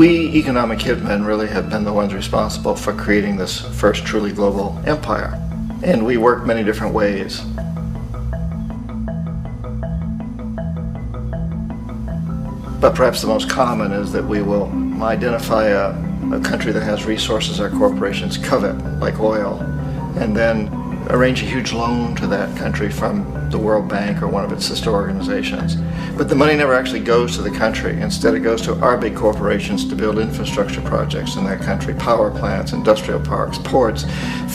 We economic hitmen really have been the ones responsible for creating this first truly global empire. And we work many different ways. But perhaps the most common is that we will identify a country that has resources our corporations covet, like oil, and then arrange a huge loan to that country from the World Bank or one of its sister organizations. But the money never actually goes to the country. Instead, it goes to our big corporations to build infrastructure projects in that country, power plants, industrial parks, ports,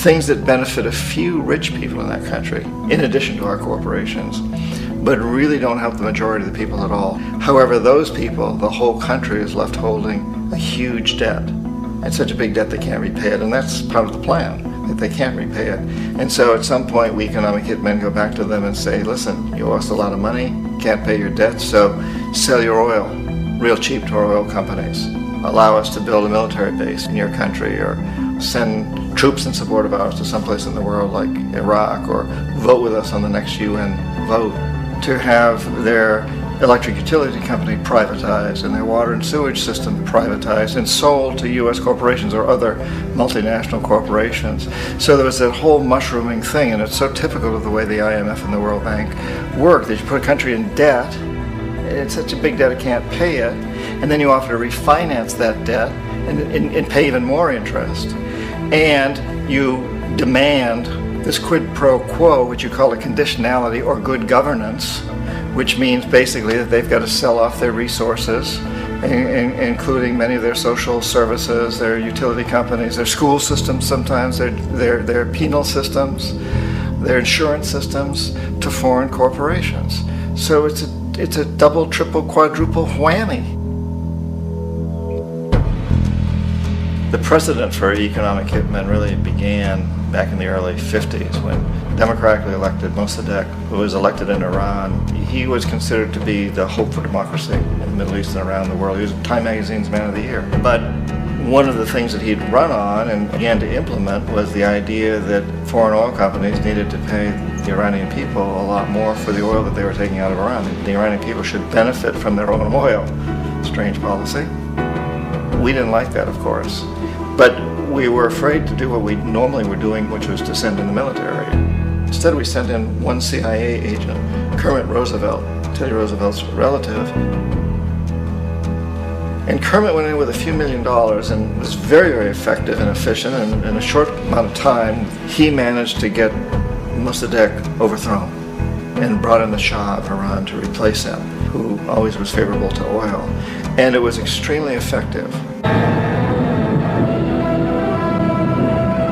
things that benefit a few rich people in that country, in addition to our corporations, but really don't help the majority of the people at all. However, those people, the whole country is left holding a huge debt. It's such a big debt they can't repay it, and that's part of the plan, that they can't repay it. And so at some point, we economic hitmen go back to them and say, listen, you owe us a lot of money, can't pay your debt, so sell your oil real cheap to our oil companies. Allow us to build a military base in your country, or send troops in support of ours to someplace in the world like Iraq, or vote with us on the next UN vote, to have their electric utility company privatized and their water and sewage system privatized and sold to U.S. corporations or other multinational corporations. So there was that whole mushrooming thing, and it's so typical of the way the IMF and the World Bank work, that you put a country in debt, it's such a big debt it can't pay it, and then you offer to refinance that debt and pay even more interest. And you demand this quid pro quo, which you call a conditionality or good governance, which means basically that they've got to sell off their resources, including many of their social services, their utility companies, their school systems sometimes, their penal systems, their insurance systems, to foreign corporations. So it's a double, triple, quadruple whammy. The precedent for economic hitmen really began back in the early 50s when democratically elected Mossadegh, who was elected in Iran, he was considered to be the hope for democracy in the Middle East and around the world. He was Time Magazine's Man of the Year. But one of the things that he'd run on and began to implement was the idea that foreign oil companies needed to pay the Iranian people a lot more for the oil that they were taking out of Iran. The Iranian people should benefit from their own oil. Strange policy. We didn't like that, of course. But we were afraid to do what we normally were doing, which was to send in the military. Instead, we sent in one CIA agent, Kermit Roosevelt, Teddy Roosevelt's relative. And Kermit went in with a few $1 million and was very, very effective and efficient. And in a short amount of time, he managed to get Mossadegh overthrown and brought in the Shah of Iran to replace him, who always was favorable to oil. And it was extremely effective.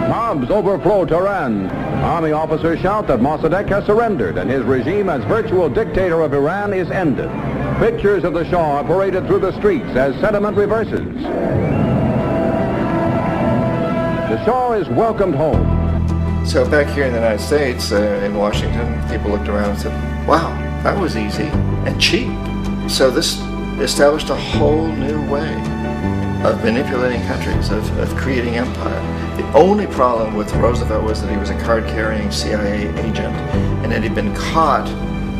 Mobs overflow Tehran. Army officers shout that Mossadegh has surrendered and his regime as virtual dictator of Iran is ended. Pictures of the Shah are paraded through the streets as sentiment reverses. The Shah is welcomed home. So back here in the United States, in Washington, people looked around and said, wow, that was easy and cheap. So this established a whole new way of manipulating countries, of creating empire. The only problem with Roosevelt was that he was a card-carrying CIA agent, and had he been caught,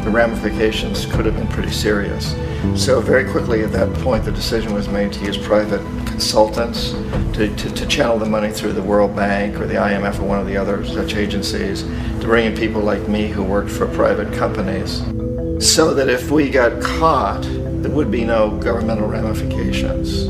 the ramifications could have been pretty serious. So very quickly at that point, the decision was made to use private consultants to channel the money through the World Bank or the IMF or one of the other such agencies, to bring in people like me who worked for private companies, so that if we got caught, there would be no governmental ramifications.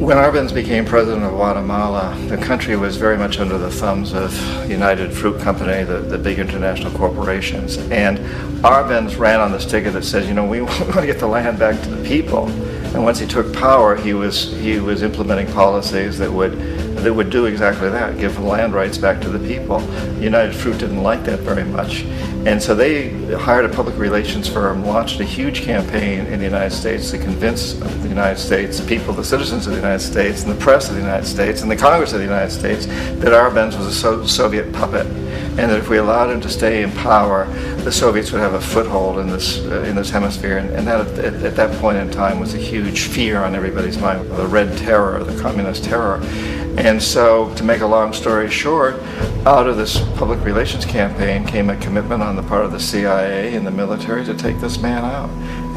When Arbenz became president of Guatemala, the country was very much under the thumbs of United Fruit Company, the big international corporations. And Arbenz ran on this ticket that says, you know, we want to get the land back to the people. And once he took power, he was implementing policies that would do exactly that, give the land rights back to the people. United Fruit didn't like that very much. And so they hired a public relations firm, launched a huge campaign in the United States to convince the United States people, the citizens of the United States, and the press of the United States, and the Congress of the United States, that Arbenz was a Soviet puppet, and that if we allowed him to stay in power, the Soviets would have a foothold in this hemisphere. And that, at that point in time, was a huge fear on everybody's mind, the Red Terror, the Communist Terror. And so, to make a long story short, out of this public relations campaign came a commitment on the part of the CIA and the military to take this man out.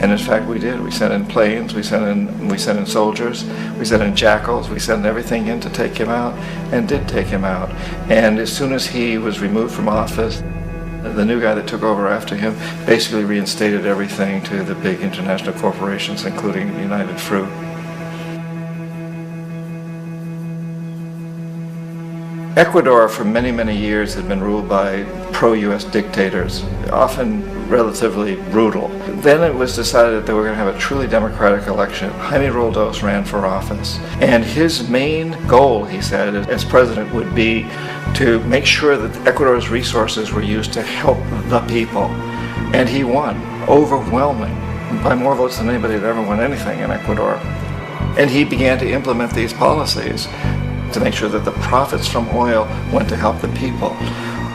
And in fact, we did. We sent in planes, we sent in soldiers, we sent in jackals, we sent everything in to take him out, and did take him out. And as soon as he was removed from office, the new guy that took over after him basically reinstated everything to the big international corporations, including United Fruit. Ecuador for many, many years had been ruled by pro-US dictators, often relatively brutal. Then it was decided that they were going to have a truly democratic election. Jaime Roldos ran for office, and his main goal, he said, as president would be to make sure that Ecuador's resources were used to help the people. And he won, overwhelming, by more votes than anybody had ever won anything in Ecuador. And he began to implement these policies to make sure that the profits from oil went to help the people.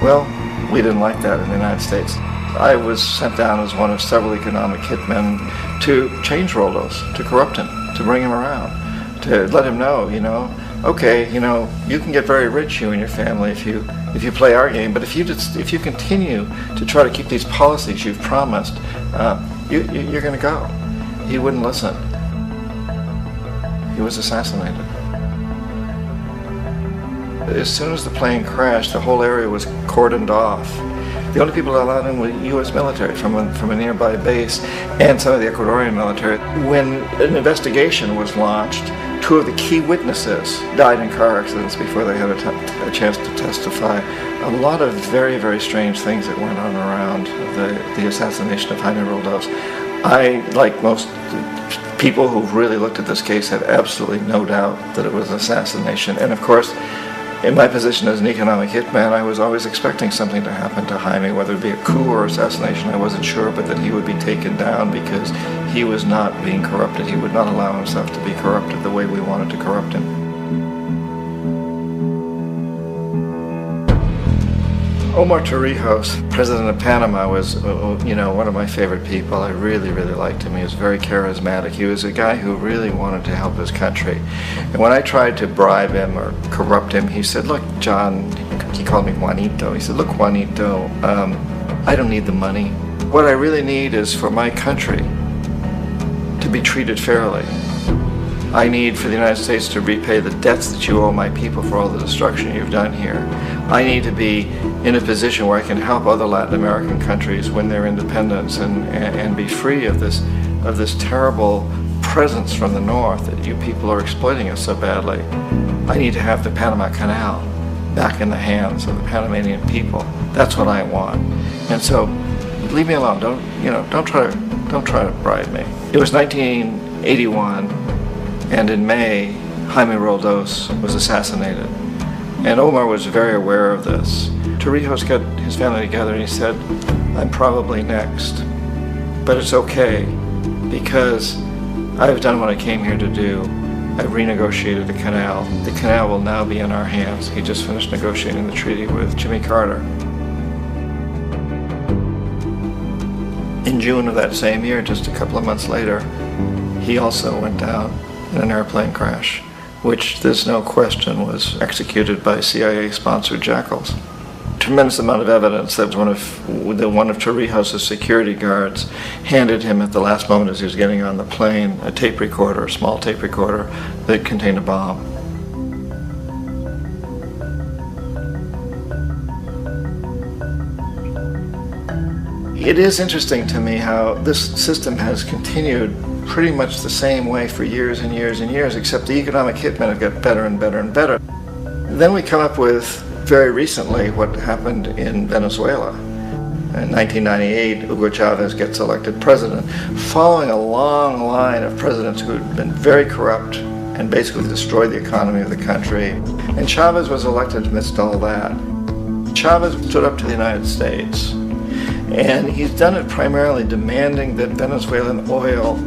Well, we didn't like that in the United States. I was sent down as one of several economic hitmen to change Roldos, to corrupt him, to bring him around, to let him know, okay, you can get very rich, you and your family, if you play our game, but if you continue to try to keep these policies you've promised, you're going to go. He wouldn't listen. He was assassinated. As soon as the plane crashed, the whole area was cordoned off. The only people allowed in were U.S. military from a nearby base and some of the Ecuadorian military. When an investigation was launched, two of the key witnesses died in car accidents before they had a chance to testify. A lot of very, very strange things that went on around the assassination of Jaime Roldos. I, like most people who've really looked at this case, have absolutely no doubt that it was an assassination. And of course, in my position as an economic hitman, I was always expecting something to happen to Jaime, whether it be a coup or assassination, I wasn't sure, but that he would be taken down because he was not being corrupted. He would not allow himself to be corrupted the way we wanted to corrupt him. Omar Torrijos, president of Panama, was one of my favorite people. I really, really liked him. He was very charismatic. He was a guy who really wanted to help his country. And when I tried to bribe him or corrupt him, he said, look, John, he called me Juanito. He said, look, Juanito, I don't need the money. What I really need is for my country to be treated fairly. I need for the United States to repay the debts that you owe my people for all the destruction you've done here. I need to be in a position where I can help other Latin American countries win their independence and be free of this terrible presence from the north that you people are exploiting us so badly. I need to have the Panama Canal back in the hands of the Panamanian people. That's what I want. And so, leave me alone. Don't try to bribe me. It was 1981. And in May, Jaime Roldos was assassinated. And Omar was very aware of this. Torrijos got his family together and he said, I'm probably next. But it's okay, because I've done what I came here to do. I've renegotiated the canal. The canal will now be in our hands. He just finished negotiating the treaty with Jimmy Carter. In June of that same year, just a couple of months later, he also went down in an airplane crash, which there's no question was executed by CIA-sponsored jackals. Tremendous amount of evidence that one of Torrijos' security guards handed him at the last moment as he was getting on the plane a tape recorder, a small tape recorder that contained a bomb. It is interesting to me how this system has continued pretty much the same way for years and years and years, except the economic hitmen have got better and better and better. Then we come up with, very recently, what happened in Venezuela. In 1998, Hugo Chavez gets elected president, following a long line of presidents who had been very corrupt and basically destroyed the economy of the country. And Chavez was elected amidst all that. Chavez stood up to the United States, and he's done it primarily demanding that Venezuelan oil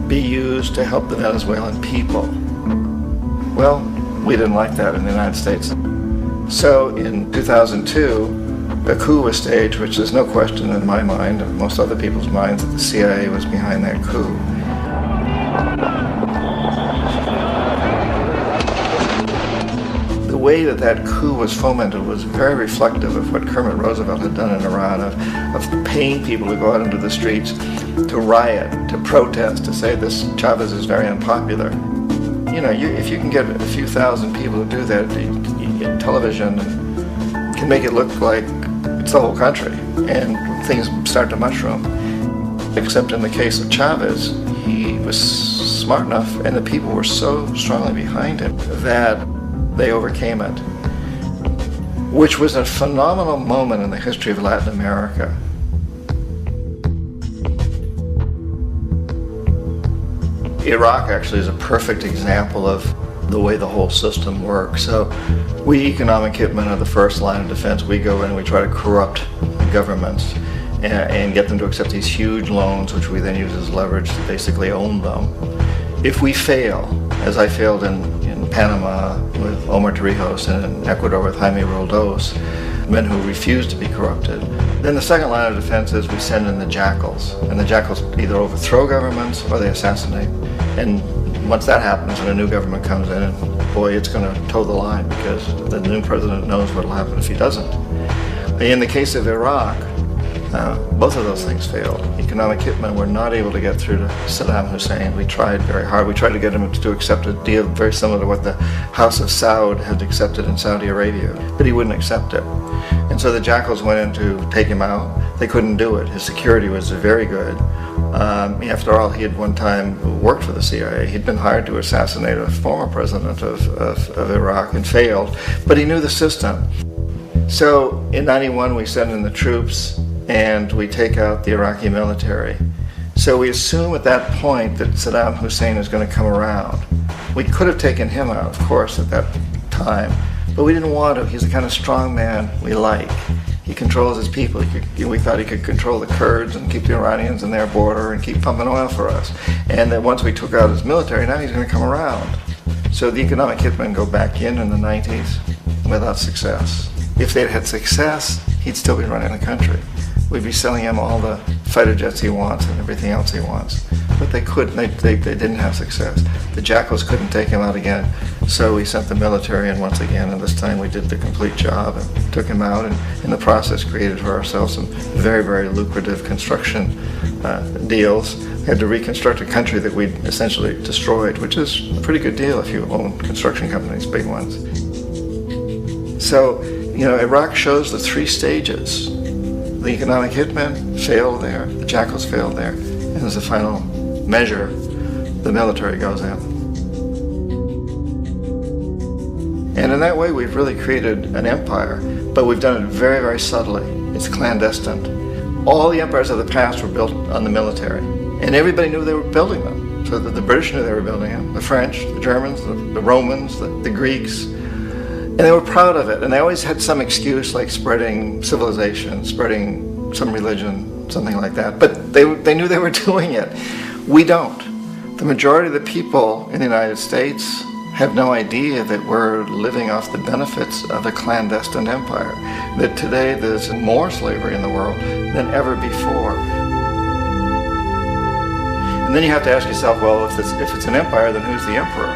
be used to help the Venezuelan people. Well, we didn't like that in the United States. So in 2002, a coup was staged, which there's no question in my mind and most other people's minds that the CIA was behind that coup. way that that coup was fomented was very reflective of what Kermit Roosevelt had done in Iran, of paying people to go out into the streets, to riot, to protest, to say this Chavez is very unpopular. You know, if you can get a few thousand people to do that, television can make it look like it's the whole country, and things start to mushroom. Except in the case of Chavez, he was smart enough, and the people were so strongly behind him that they overcame it, which was a phenomenal moment in the history of Latin America. Iraq actually is a perfect example of the way the whole system works. So we economic hitmen are the first line of defense. We go in and we try to corrupt governments and get them to accept these huge loans, which we then use as leverage to basically own them. If we fail, as I failed in Panama with Omar Torrijos and in Ecuador with Jaime Roldos, men who refused to be corrupted, then the second line of defense is we send in the jackals. And the jackals either overthrow governments or they assassinate. And once that happens and a new government comes in, and boy, it's going to toe the line, because the new president knows what will happen if he doesn't. In the case of Iraq, both of those things failed. Economic hitmen were not able to get through to Saddam Hussein. We tried very hard. We tried to get him to accept a deal very similar to what the House of Saud had accepted in Saudi Arabia, but he wouldn't accept it. And so the jackals went in to take him out. They couldn't do it. His security was very good. After all, he had one time worked for the CIA. He'd been hired to assassinate a former president of Iraq and failed, but he knew the system. So in '91, we send in the troops and we take out the Iraqi military. So we assume at that point that Saddam Hussein is going to come around. We could have taken him out, of course, at that time, but we didn't want to. He's the kind of strong man we like. He controls his people. We thought he could control the Kurds and keep the Iranians in their border and keep pumping oil for us. And that once we took out his military, now he's going to come around. So the economic hitmen go back in the 90s without success. If they'd had success, he'd still be running the country. We'd be selling him all the fighter jets he wants and everything else he wants. But they couldn't. They didn't have success. The jackals couldn't take him out again, so we sent the military in once again, and this time we did the complete job and took him out, and in the process created for ourselves some very, very lucrative construction deals. We had to reconstruct a country that we'd essentially destroyed, which is a pretty good deal if you own construction companies, big ones. So, you know, Iraq shows the three stages. The economic hitmen failed there, the jackals failed there, and as a final measure, the military goes in. And in that way, we've really created an empire, but we've done it very, very subtly. It's clandestine. All the empires of the past were built on the military, and everybody knew they were building them. So the British knew they were building them, the French, the Germans, the Romans, the Greeks. And they were proud of it, and they always had some excuse, like spreading civilization, spreading some religion, something like that. But they knew they were doing it. We don't. The majority of the people in the United States have no idea that we're living off the benefits of a clandestine empire, that today there's more slavery in the world than ever before. And then you have to ask yourself, well, if it's an empire, then who's the emperor?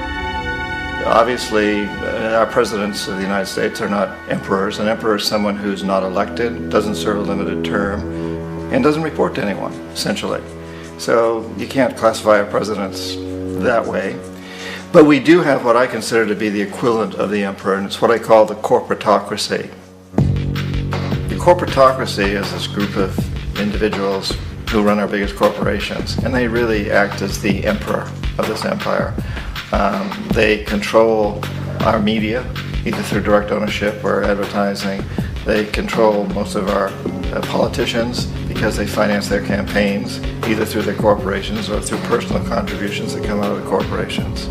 Obviously, our presidents of the United States are not emperors. An emperor is someone who's not elected, doesn't serve a limited term, and doesn't report to anyone, essentially. So you can't classify our presidents that way. But we do have what I consider to be the equivalent of the emperor, and it's what I call the corporatocracy. The corporatocracy is this group of individuals who run our biggest corporations, and they really act as the emperor of this empire. They control our media, either through direct ownership or advertising. They control most of our politicians because they finance their campaigns, either through their corporations or through personal contributions that come out of the corporations.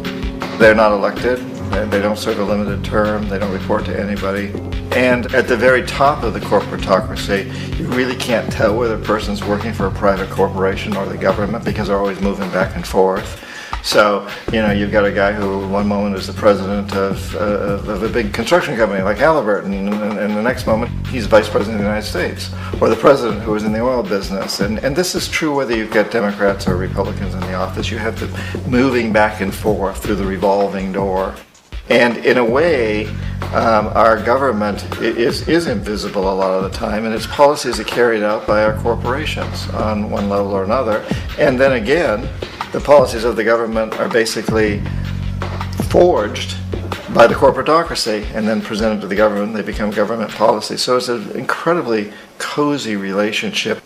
They're not elected, they don't serve a limited term, they don't report to anybody. And at the very top of the corporatocracy, you really can't tell whether a person's working for a private corporation or the government because they're always moving back and forth. So, you know, you've got a guy who one moment is the president of a big construction company like Halliburton, and the next moment he's vice president of the United States, or the president who is in the oil business. And this is true whether you've got Democrats or Republicans in the office. You have the moving back and forth through the revolving door. And in a way, our government is invisible a lot of the time, and its policies are carried out by our corporations on one level or another. And then again, the policies of the government are basically forged by the corporatocracy and then presented to the government. They become government policy. So it's an incredibly cozy relationship.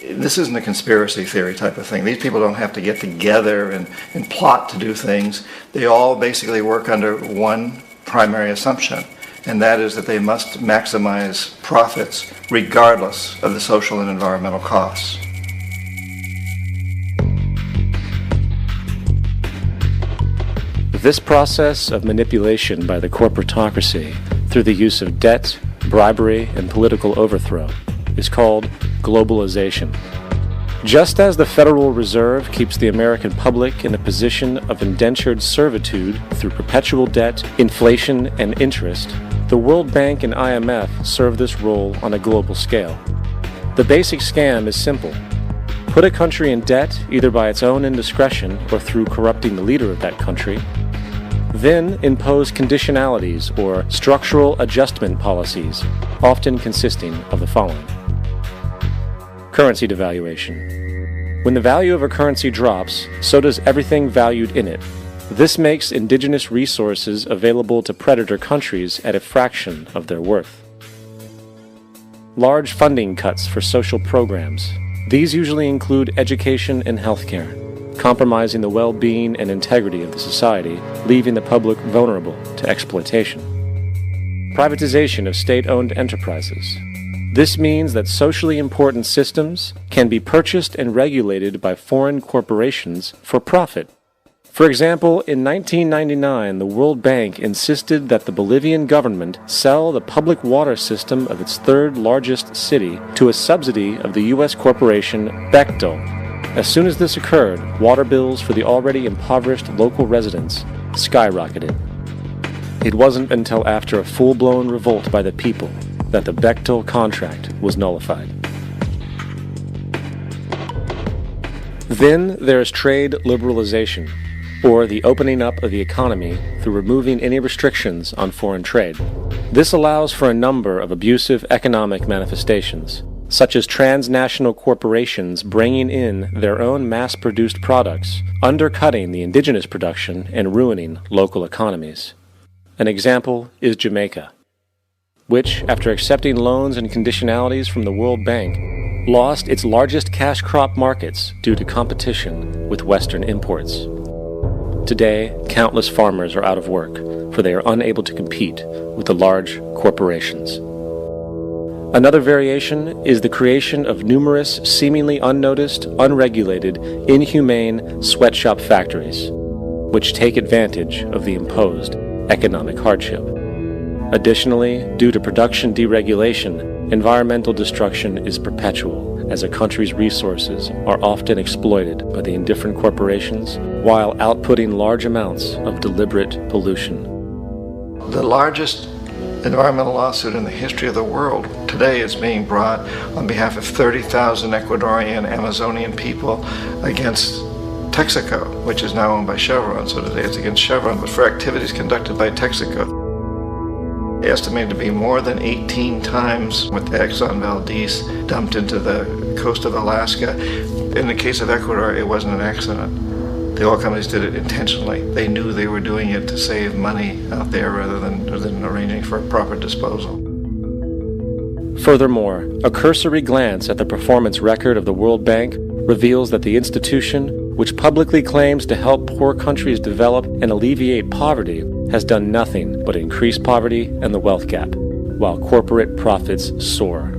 This isn't a conspiracy theory type of thing. These people don't have to get together and plot to do things. They all basically work under one primary assumption, and that is that they must maximize profits regardless of the social and environmental costs. This process of manipulation by the corporatocracy through the use of debt, bribery, and political overthrow is called globalization. Just as the Federal Reserve keeps the American public in a position of indentured servitude through perpetual debt, inflation, and interest, the World Bank and IMF serve this role on a global scale. The basic scam is simple. Put a country in debt either by its own indiscretion or through corrupting the leader of that country. Then impose conditionalities or structural adjustment policies, often consisting of the following. Currency devaluation. When the value of a currency drops, so does everything valued in it. This makes indigenous resources available to predator countries at a fraction of their worth. Large funding cuts for social programs. These usually include education and healthcare, compromising the well-being and integrity of the society, leaving the public vulnerable to exploitation. Privatization of state-owned enterprises. This means that socially important systems can be purchased and regulated by foreign corporations for profit. For example, in 1999, the World Bank insisted that the Bolivian government sell the public water system of its third largest city to a subsidy of the U.S. corporation Bechtel. As soon as this occurred, water bills for the already impoverished local residents skyrocketed. It wasn't until after a full-blown revolt by the people that the Bechtel contract was nullified. Then there is trade liberalization, or the opening up of the economy through removing any restrictions on foreign trade. This allows for a number of abusive economic manifestations, such as transnational corporations bringing in their own mass-produced products, undercutting the indigenous production and ruining local economies. An example is Jamaica, which, after accepting loans and conditionalities from the World Bank, lost its largest cash crop markets due to competition with Western imports. Today, countless farmers are out of work, for they are unable to compete with the large corporations. Another variation is the creation of numerous seemingly unnoticed, unregulated, inhumane sweatshop factories, which take advantage of the imposed economic hardship. Additionally, due to production deregulation, environmental destruction is perpetual, as a country's resources are often exploited by the indifferent corporations while outputting large amounts of deliberate pollution. The largest environmental lawsuit in the history of the world today is being brought on behalf of 30,000 Ecuadorian Amazonian people against Texaco, which is now owned by Chevron. So today it's against Chevron, but for activities conducted by Texaco. Estimated to be more than 18 times what the Exxon Valdez dumped into the coast of Alaska. In the case of Ecuador, it wasn't an accident. The oil companies did it intentionally. They knew they were doing it to save money out there rather than arranging for proper disposal. Furthermore, a cursory glance at the performance record of the World Bank reveals that the institution, which publicly claims to help poor countries develop and alleviate poverty, has done nothing but increase poverty and the wealth gap, while corporate profits soar.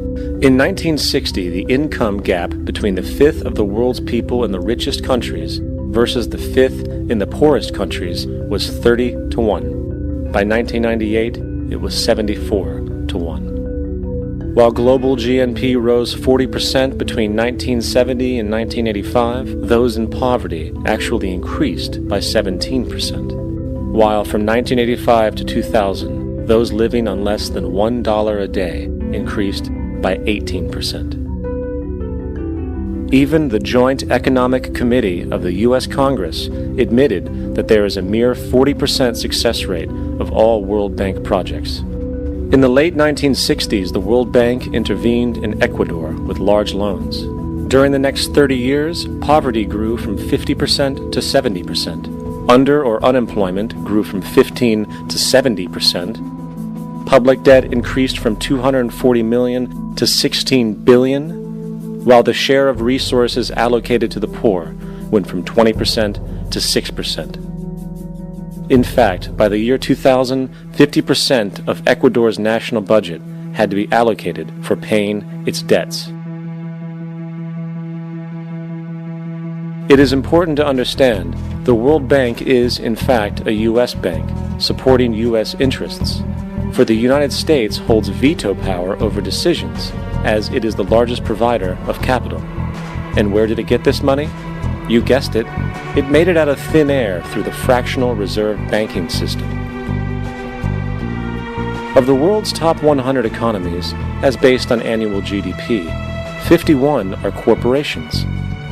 In 1960, the income gap between the fifth of the world's people in the richest countries versus the fifth in the poorest countries was 30 to 1. By 1998, it was 74 to 1. While global GNP rose 40% between 1970 and 1985, those in poverty actually increased by 17%. While from 1985 to 2000, those living on less than $1 a day increased by 18%. Even the Joint Economic Committee of the U.S. Congress admitted that there is a mere 40% success rate of all World Bank projects. In the late 1960s, the World Bank intervened in Ecuador with large loans. During the next 30 years, poverty grew from 50% to 70%. Under or unemployment grew from 15 to 70%. Public debt increased from $240 million to $16 billion, while the share of resources allocated to the poor went from 20% to 6%. In fact, by the year 2000, 50% of Ecuador's national budget had to be allocated for paying its debts. It is important to understand the World Bank is, in fact, a U.S. bank, supporting U.S. interests. For the United States holds veto power over decisions, as it is the largest provider of capital. And where did it get this money? You guessed it. It made it out of thin air through the fractional reserve banking system. Of the world's top 100 economies, as based on annual GDP, 51 are corporations,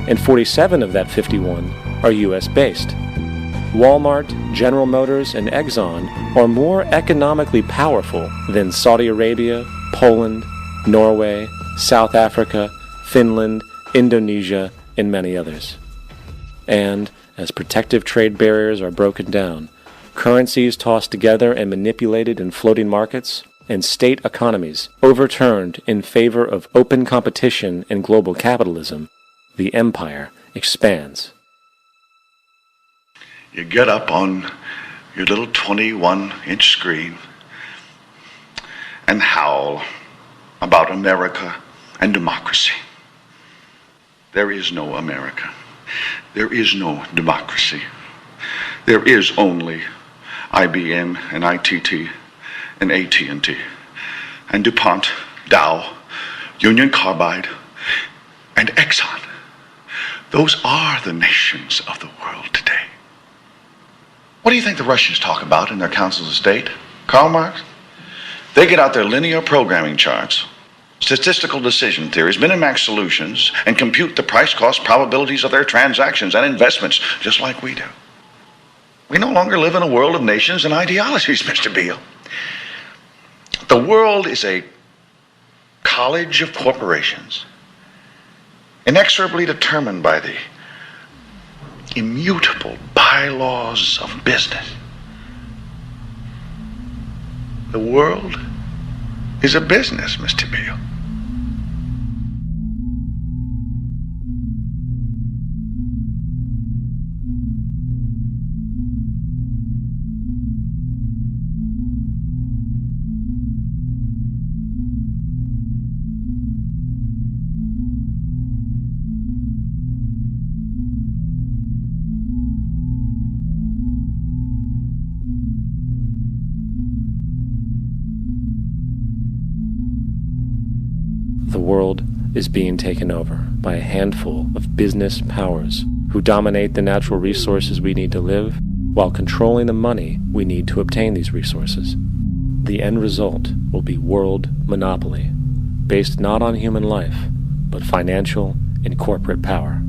and 47 of that 51 are U.S.-based. Walmart, General Motors, and Exxon are more economically powerful than Saudi Arabia, Poland, Norway, South Africa, Finland, Indonesia, and many others. And, as protective trade barriers are broken down, currencies tossed together and manipulated in floating markets, and state economies overturned in favor of open competition and global capitalism, the empire expands. You get up on your little 21-inch screen and howl about America and democracy. There is no America. There is no democracy. There is only IBM and ITT and AT&T and DuPont, Dow, Union Carbide, and Exxon. Those are the nations of the world today. What do you think the Russians talk about in their councils of state? Karl Marx? They get out their linear programming charts, statistical decision theories, minimax solutions, and compute the price-cost probabilities of their transactions and investments, just like we do. We no longer live in a world of nations and ideologies, Mr. Beale. The world is a college of corporations, inexorably determined by the immutable bylaws of business. The world is a business, Mr. Beale. The world is being taken over by a handful of business powers who dominate the natural resources we need to live while controlling the money we need to obtain these resources. The end result will be world monopoly, based not on human life, but financial and corporate power.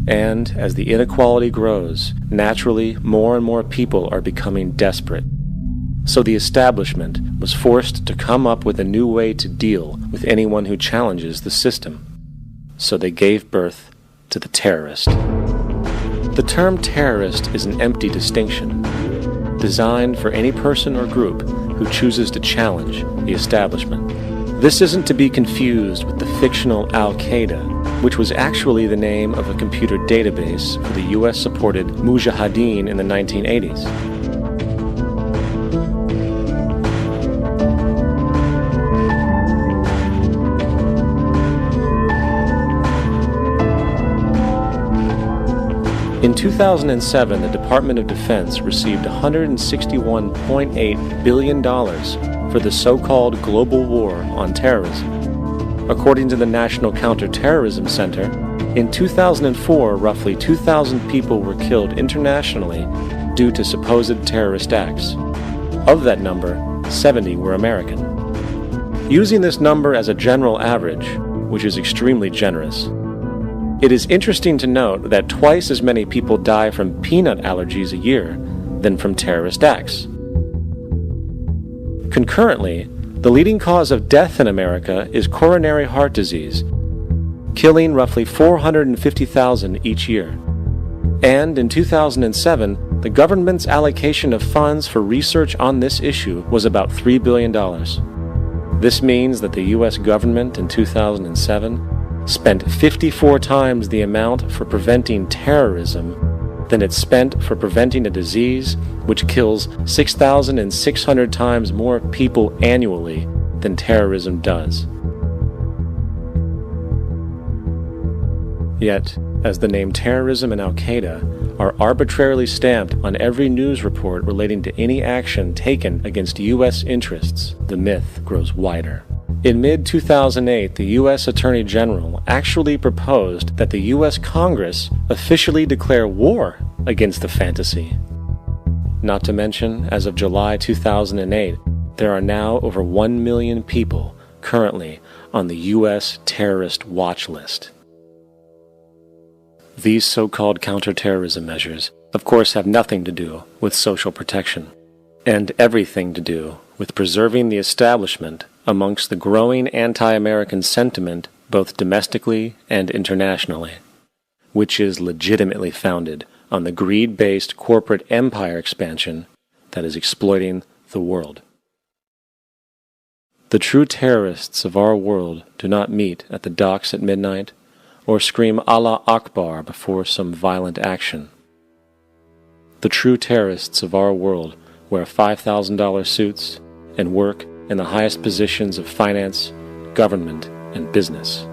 And as the inequality grows, naturally more and more people are becoming desperate. So the establishment was forced to come up with a new way to deal with anyone who challenges the system. So they gave birth to the terrorist. The term terrorist is an empty distinction, designed for any person or group who chooses to challenge the establishment. This isn't to be confused with the fictional Al-Qaeda, which was actually the name of a computer database for the US-supported Mujahideen in the 1980s. In 2007, the Department of Defense received $161.8 billion for the so-called global war on terrorism. According to the National Counterterrorism Center, in 2004, roughly 2,000 people were killed internationally due to supposed terrorist acts. Of that number, 70 were American. Using this number as a general average, which is extremely generous, It is interesting to note that twice as many people die from peanut allergies a year than from terrorist acts. Concurrently, the leading cause of death in America is coronary heart disease, killing roughly 450,000 each year. And in 2007, the government's allocation of funds for research on this issue was about $3 billion. This means that the U.S. government in 2007 spent 54 times the amount for preventing terrorism than it spent for preventing a disease which kills 6,600 times more people annually than terrorism does. Yet, as the name terrorism and Al-Qaeda are arbitrarily stamped on every news report relating to any action taken against U.S. interests, the myth grows wider. In mid-2008, the U.S. Attorney General actually proposed that the U.S. Congress officially declare war against the fantasy. Not to mention, as of July 2008, there are now over 1 million people currently on the U.S. terrorist watch list. These so-called counterterrorism measures, of course, have nothing to do with social protection, and everything to do with preserving the establishment amongst the growing anti-American sentiment both domestically and internationally, which is legitimately founded on the greed-based corporate empire expansion that is exploiting the world. The true terrorists of our world do not meet at the docks at midnight or scream Allah Akbar before some violent action. The true terrorists of our world wear $5,000 suits and work in the highest positions of finance, government, and business.